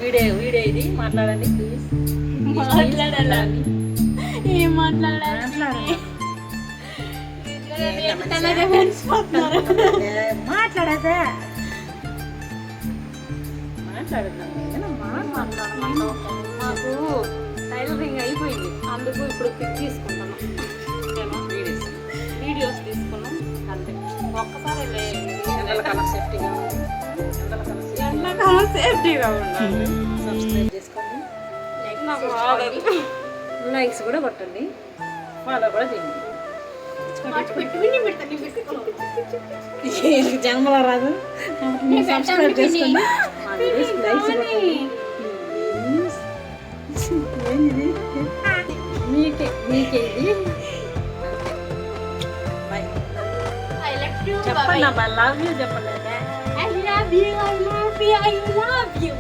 Video video ఇది మాట్లాడండి please. మాట్లాడాలని ఏం మాట్లాడాలి? మాట్లాడదా మాట్లాడదాం మాకు టైలరింగ్ అయిపోయింది, అందుకు ఇప్పుడు పిక్ తీసుకుంటాను. ఓకేనా? వీడియోస్ తీసుకున్నాం అంతే. ఒక్కసారి ఎండలకన్నా సేఫ్టీగా ఉంది. ఎండాకాలం సేఫ్టీగా ఉండాలి. సబ్స్క్రైబ్ చేసుకోండి, నాకు రాదు. లైక్స్ కూడా కొట్టండి, ఫాలో కూడా చేయండి. జన్మలో రాదు సబ్స్క్రైబ్ చేసుకోండి, లైక్స్ కొట్టండి. మీకే మీకే ఇది బాయ్ చెప్పండి. లవ్ యూ చెప్పండి. I love you, I love you, I love you.